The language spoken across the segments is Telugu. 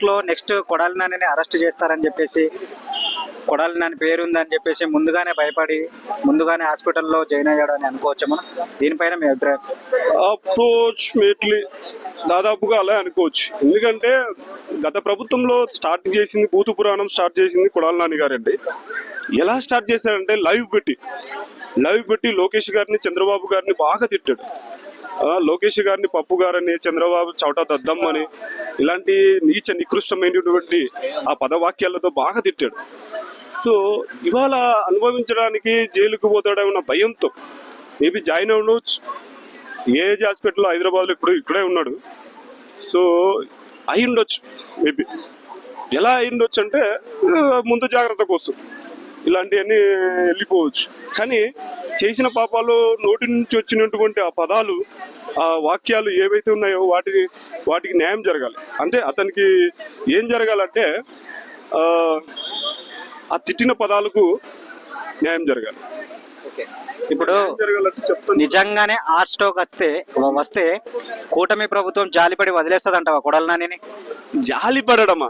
లో నెక్స్ట్ కొడాలి నానిని అరెస్ట్ చేస్తారని చెప్పేసి, కొడాలి నాని పేరు ఉందని చెప్పేసి ముందుగానే భయపడి ముందుగానే హాస్పిటల్లో జాయిన్ అయ్యాడు అని అనుకోవచ్చు మనం. దీనిపైన మీ అభిప్రాయం? అప్రోచ్మేట్లీ దాదాపుగా అలా అనుకోవచ్చు. ఎందుకంటే గత ప్రభుత్వంలో స్టార్ట్ చేసింది, భూత పురాణం స్టార్ట్ చేసింది కొడాలి నాని గారండి. ఎలా స్టార్ట్ చేశారంటే లైవ్ పెట్టి లోకేష్ గారిని, చంద్రబాబు గారిని బాగా తిట్టాడు. లోకేష్ గారిని పప్పు గారని, చంద్రబాబు చౌటా దద్దమ్మని, ఇలాంటి నీచ నికృష్టమైనటువంటి ఆ పదవాక్యాలతో బాగా తిట్టాడు. సో ఇవాళ అనుభవించడానికి జైలుకు పోతాడన్న భయంతో మేబీ జాయిన్ అవ్వచ్చు. ఏజ్ హాస్పిటల్ హైదరాబాద్లో ఇక్కడే ఉన్నాడు. సో అయి ఉండొచ్చు మేబీ. ఎలా అయి ఉండొచ్చు అంటే ముందు జాగ్రత్త కోసం ఇలాంటివన్నీ వెళ్ళిపోవచ్చు. కానీ చేసిన పాపాలు, నోటి నుంచి వచ్చినటువంటి ఆ పదాలు, ఆ వాక్యాలు ఏవైతే ఉన్నాయో వాటికి న్యాయం జరగాలి. అంటే అతనికి ఏం జరగాలంటే ఆ తిట్టిన పదాలకు న్యాయం జరగాలి. ఇప్పుడు నిజంగానే హార్ట్ స్ట్రోక్ వస్తే కూటమి ప్రభుత్వం జాలిపడి వదిలేస్తుందంటావా కొడాలి నానిని? జాలి పడడమా?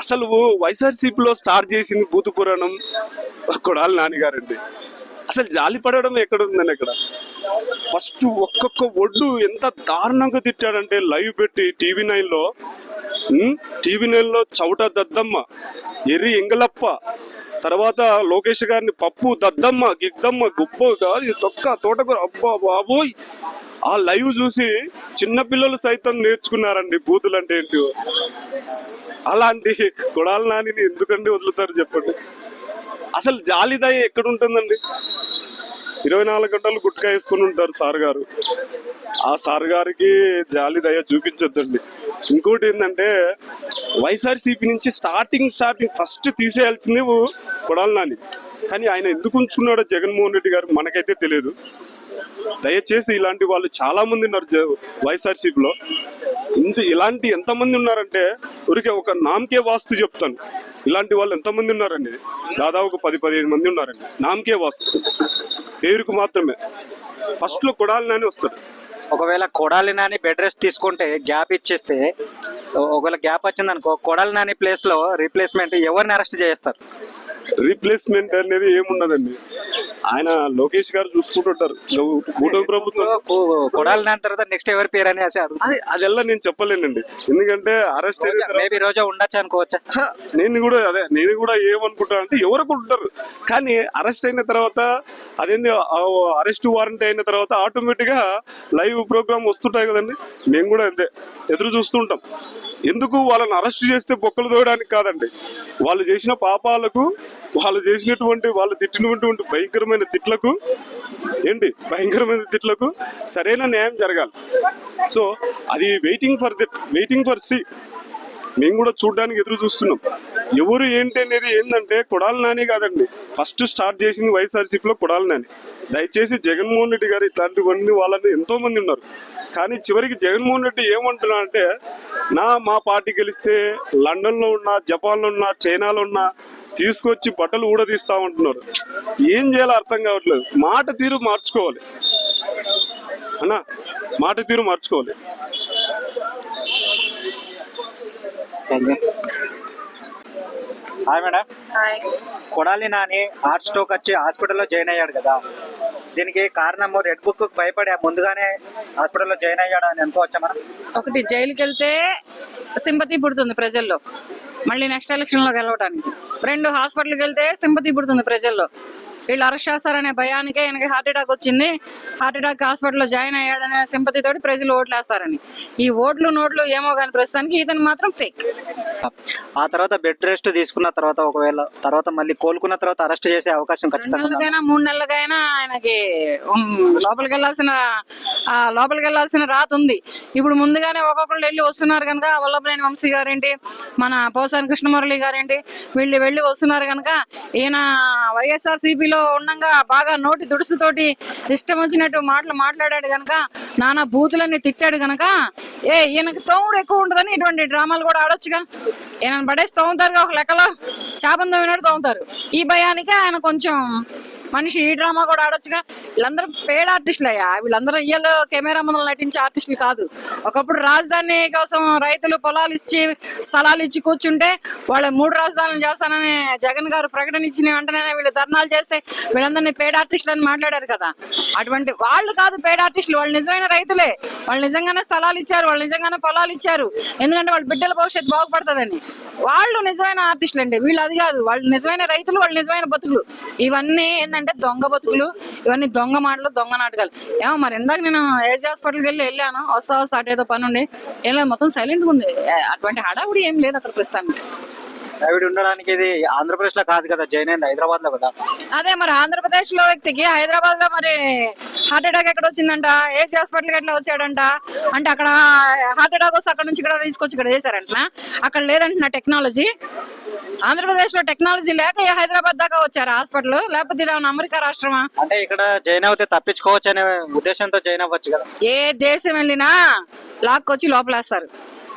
అసలు వైఎస్ఆర్సీపీలో స్టార్ట్ చేసింది భూత పురాణం కొడాలి నాని గారండి. అసలు జాలి పడడం ఎక్కడ ఉందని అక్కడ ఫస్ట్ ఒక్కొక్క ఒడ్డు ఎంత దారుణంగా తిట్టాడంటే లైవ్ పెట్టి టీవీ నైన్లో చౌట దద్దమ్మ, ఎర్రి ఎంగలప్ప, తర్వాత లోకేష్ గారిని పప్పు దద్దమ్మ, గిద్దమ్మ, గుప్ప, తొక్క, తోటకూర, అబ్బా బాబోయ్. ఆ లైవ్ చూసి చిన్నపిల్లలు సైతం నేర్చుకున్నారండి బూతులు అంటే ఏంటో. అలాంటి కొడాలి నానిని ఎందుకండి వదులుతారు చెప్పండి? అసలు జాలి దయ ఎక్కడ ఉంటుందండి? 24 గంటలు గుట్కా వేసుకుని ఉంటారు సార్ గారు. ఆ సార్ గారికి జాలి దయ చూపించొద్దండి. ఇంకోటి ఏంటంటే వైఎస్ఆర్సీపీ నుంచి స్టార్టింగ్ ఫస్ట్ తీసేయాల్సింది కొడాలి నాని. కానీ ఆయన ఎందుకు ఉంచుకున్నాడో జగన్మోహన్ రెడ్డి గారు మనకైతే తెలియదు. దయచేసి ఇలాంటి వాళ్ళు చాలా మంది ఉన్నారు వైఎస్ఆర్సీపీలో. ఇలాంటి ఎంతమంది ఉన్నారంటే ఊరికే ఒక నామకే వాస్తు చెప్తాను. ఇలాంటి వాళ్ళు ఎంతమంది ఉన్నారండి? దాదాపు 10-15 మంది ఉన్నారండి. నామకే వాస్తు, పేరుకు మాత్రమే. ఫస్ట్ లో కొడాలి నాని వస్తాడు. ఒకవేళ కొడాలి నాని బెడ్ రెస్ట్ తీసుకుంటే, గ్యాప్ ఇచ్చేస్తే, ఒకవేళ గ్యాప్ వచ్చింది అనుకో, కొడాలి నాని ప్లేస్ లో రీప్లేస్మెంట్ ఎవరిని అరెస్ట్ చేస్తారు? రీప్లేస్మెంట్ అనేది ఏమున్నదండి, ఆయన లోకేష్ గారు చూసుకుంటుంటారు. కూటమి ప్రభుత్వం కొడాలి నాని తర్వాత నెక్స్ట్ ఎవరి పేరు అని అదెల్లా నేను చెప్పలేనండి. ఎందుకంటే అరెస్ట్ మేబీ రోజా ఉండొచ్చు అనుకోవచ్చా? నేను కూడా ఏమనుకుంటా అంటే ఎవరు ఉంటారు. కానీ అరెస్ట్ అయిన తర్వాత అదేంది, అరెస్ట్ వారెంట్ అయిన తర్వాత ఆటోమేటిక్ గా లైవ్ ప్రోగ్రామ్ వస్తుంటాయి కదండి. మేము కూడా అంతే ఎదురు చూస్తుంటాం. ఎందుకు వాళ్ళని అరెస్ట్ చేస్తే బొక్కలు తోయడానికి కాదండి, వాళ్ళు చేసిన పాపాలకు, వాళ్ళు తిట్టినటువంటి భయంకరమైన తిట్లకు సరైన న్యాయం జరగాలి. సో అది వెయిటింగ్ ఫర్ సి. మేము కూడా చూడడానికి ఎదురు చూస్తున్నాం. ఎవరు ఏంటి అనేది ఏంటంటే కొడాలి నాని కాదండి. ఫస్ట్ స్టార్ట్ చేసింది వైఎస్ఆర్సీపీలో కొడాలి నాని. దయచేసి జగన్మోహన్ రెడ్డి గారు ఇట్లాంటివన్నీ వాళ్ళని ఎంతో మంది ఉన్నారు. కానీ చివరికి జగన్మోహన్ రెడ్డి ఏమంటున్నా అంటే, మా పార్టీ గెలిస్తే లండన్లో ఉన్నా, జపాన్లో ఉన్నా, చైనాలో ఉన్నా తీసుకొచ్చి బట్టలు ఊడదీస్తా ఉంటున్నారు. ఏం చేయాలో అర్థం కావట్లేదు. మాట తీరు మార్చుకోవాలి అన్నా, మాట తీరు మార్చుకోవాలి. Hi madam. Kodali Nani heart stroke వచ్చి హాస్పిటల్లో జాయిన్ అయ్యాడు కదా, దీనికి కారణము రెడ్ బుక్ భయపడి ముందుగానే హాస్పిటల్లో జాయిన్ అయ్యాడు అని అనుకోవచ్చా మనం? ఒకటి, జైలుకి వెళ్తే సింపతి పుడుతుంది ప్రజల్లో, మళ్ళీ నెక్స్ట్ ఎలక్షన్ లో గెలవడానికి. 2, హాస్పిటల్కి వెళ్తే సింపతి పుడుతుంది ప్రజల్లో. వీళ్ళు అరెస్ట్ చేస్తారనే భయానికే ఆయనకి హార్ట్ అటాక్ వచ్చింది. హార్ట్ అటాక్ హాస్పిటల్లో జాయిన్ అయ్యాడనే సింపతితోటి ప్రజలు ఓట్లు వేస్తారని. ఈ ఓట్లు ఏమో కానీ ప్రస్తుతానికి ఇతను మాత్రం ఫేక్. ఆ తర్వాత బెడ్ రెస్ట్ తీసుకున్న తర్వాత, ఒకవేళ తర్వాత మళ్ళీ కోలుకున్న తర్వాత అరెస్ట్ చేసే అవకాశం ఖచ్చితంగా 3 నెలలకైనా ఆయనకి లోపలికి వెళ్ళాల్సిన రాత ఉంది. ఇప్పుడు ముందుగానే ఒక్కొక్కళ్ళు వెళ్ళి వస్తున్నారు కనుక, వల్లభనేని వంశీ గారేంటి, మన పోసాని కృష్ణమురళి గారేంటి, వీళ్ళు వెళ్ళి వస్తున్నారు కనుక, ఈయన వైఎస్ఆర్సీపీలో ఉండగా బాగా నోటి దుడుసుతోటి ఇష్టం వచ్చినట్టు మాట్లాడాడు కనుక, నానా బూతులన్నీ తిట్టాడు కనుక, ఈయనకి తోముడు ఎక్కువ ఉంటుందని ఇటువంటి డ్రామాలు కూడా ఆడొచ్చుగా. ఈయనను పడేసి తోముతారుగా, ఒక లెక్కలో చేపను తోమినట్టు తోముతారు. ఈ భయానికి ఆయన కొంచెం మనిషి ఈ డ్రామా కూడా ఆడొచ్చుగా. వీళ్ళందరూ పేడ్ ఆర్టిస్టులు అయ్యా, వీళ్ళందరూ రియల్ కెమెరా ముందు నటించే ఆర్టిస్టులు కాదు. ఒకప్పుడు రాజధాని కోసం రైతులు పొలాలు ఇచ్చి స్థలాలు ఇచ్చి కూర్చుంటే వాళ్ళ 3 రాజధానులు చేస్తానని జగన్ గారు ప్రకటన ఇచ్చిన వెంటనే వీళ్ళు ధర్నాలు చేస్తే వీళ్ళందరినీ పేడ్ ఆర్టిస్టులు అని మాట్లాడారు కదా. అటువంటి వాళ్ళు కాదు పేడ్ ఆర్టిస్టులు, వాళ్ళు నిజమైన రైతులే. వాళ్ళు నిజంగానే స్థలాలు ఇచ్చారు, వాళ్ళు నిజంగానే పొలాలు ఇచ్చారు, ఎందుకంటే వాళ్ళ బిడ్డల భవిష్యత్తు బాగుపడుతుందని. వాళ్ళు నిజమైన ఆర్టిస్టులు అండి, వీళ్ళు అది కాదు. వాళ్ళు నిజమైన రైతులు, వాళ్ళు నిజమైన బతుకులు. ఇవన్నీ ఏంటంటే దొంగ బతుకులు, ఇవన్నీ దొంగ మాటలు, దొంగ నాటకాలు. ఏమో మరి ఇందాక నేను ఏజీ హాస్పిటల్కి వెళ్ళాను, వస్తా అటు ఏదో పని ఉండి ఏం లేదు, మొత్తం సైలెంట్గా ఉంది. అటువంటి హడావుడి ఏం లేదు అక్కడ ప్రస్తుతానికి. ఆవిడ ఉండడానికి ఇది ఆంధ్రప్రదేశ్ లో కాదు కదా, జాయిన్ అయింది హైదరాబాద్ లో కదా. అదే మరి ఆంధ్రప్రదేశ్ లో వ్యక్తికి హైదరాబాద్ లో మరి హార్ట్ అటాక్ ఎక్కడ వచ్చిందంట, ఏసీ హాస్పిటల్కి ఎట్లా వచ్చాడంట అంటే అక్కడ హార్ట్ అటాక్ వస్తే అక్కడ నుంచి ఇక్కడ తీసుకొచ్చి ఇక్కడ చేశారంట. అక్కడ లేదంటున్నా టెక్నాలజీ. ఆంధ్రప్రదేశ్ లో టెక్నాలజీ లేక హైదరాబాద్ దాకా వచ్చారు హాస్పిటల్, లేకపోతే ఇది అమెరికా రాష్ట్రమా? అంటే ఇక్కడ జాయిన్ అవుతే తప్పించుకోవచ్చు అనే ఉద్దేశంతో జాయిన్ అవ్వచ్చు కదా. ఏ దేశం వెళ్ళినా లాక్కొచ్చి లోపలేస్తారు.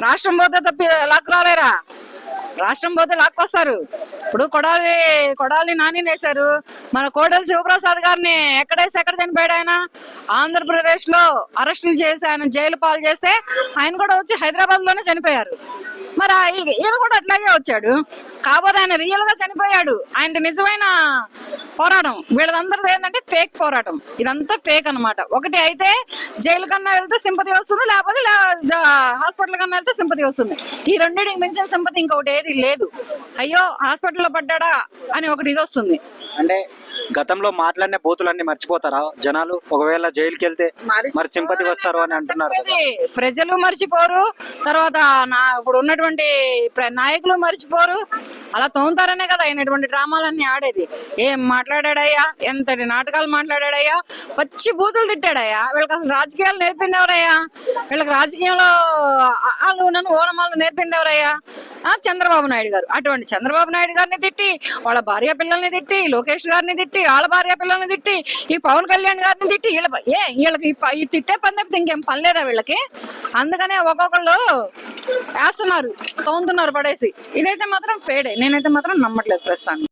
రాష్ట్రం పోతే లాక్ రాలేరా, రాష్ట్రం పోతే లాక్కొస్తారు. ఇప్పుడు కొడాలి నాని వేశారు, మన కోడెల శివప్రసాద్ గారిని ఎక్కడ చనిపోయాడు ఆయన. ఆంధ్రప్రదేశ్ లో అరెస్టులు చేసి ఆయన జైలు పాలు చేస్తే ఆయన కూడా వచ్చి హైదరాబాద్ లోనే చనిపోయారు. మరి ఈయన కూడా అట్లాగే వచ్చాడు, కాకపోతే ఆయన రియల్ గా చనిపోయాడు. ఆయన నిజమైన పోరాటం. వీళ్ళందరిది ఏంటంటే ఫేక్ పోరాటం, ఇదంతా ఫేక్ అన్నమాట. ఒకటి అయితే జైలు కన్నా వెళ్తే సింపతి వస్తుంది, లేకపోతే హాస్పిటల్ కన్నా వెళ్తే సింపతి వస్తుంది. ఈ రెండింటికి మించిన సింపతి ఇంకొకటి ఏది లేదు. అయ్యో హాస్పిటల్లో పడ్డాడా అని ఒకటి ఇది వస్తుంది. అంటే గతంలో మాట్లాడిన బూతులన్నీ మర్చిపోతారా జనాలు ఒకవేళ జైలుకి వెళ్తే? మరి సింపతి వస్తారు అని అంటున్నారు కదా. ప్రజలు మర్చిపోరు, తర్వాత ఇప్పుడు ఉన్నటువంటి నాయకులు మర్చిపోరు. అలా తోముతారనే కదా అయినటువంటి డ్రామాలన్నీ ఆడేది. ఏం మాట్లాడాడయ్యా, ఎంతటి నాటకాలు మాట్లాడాడయ్యా, పచ్చి బూతులు తిట్టాడయ్యా. వీళ్ళకి అసలు రాజకీయాలు నేర్పింది ఎవరయ్యా? వీళ్ళకి రాజకీయంలో ఓనమాలు నేర్పింది ఎవరయ్యా? చంద్రబాబు నాయుడు గారు. అటువంటి చంద్రబాబు నాయుడు గారిని తిట్టి, వాళ్ళ భార్య పిల్లల్ని తిట్టి, లోకేష్ గారిని తిట్టి, వాళ్ళ భార్య పిల్లల్ని తిట్టి, ఈ పవన్ కళ్యాణ్ గారిని తిట్టి, వీళ్ళకి ఈ తిట్టే పని తప్పితే ఇంకేం పని లేదా వీళ్ళకి? అందుకనే ఒక్కొక్కళ్ళు వేస్తున్నారు, తోముతున్నారు పడేసి. ఇదైతే మాత్రం పేడే, నేనైతే మాత్రం నమ్మట్లేదు ప్రస్తుతానికి.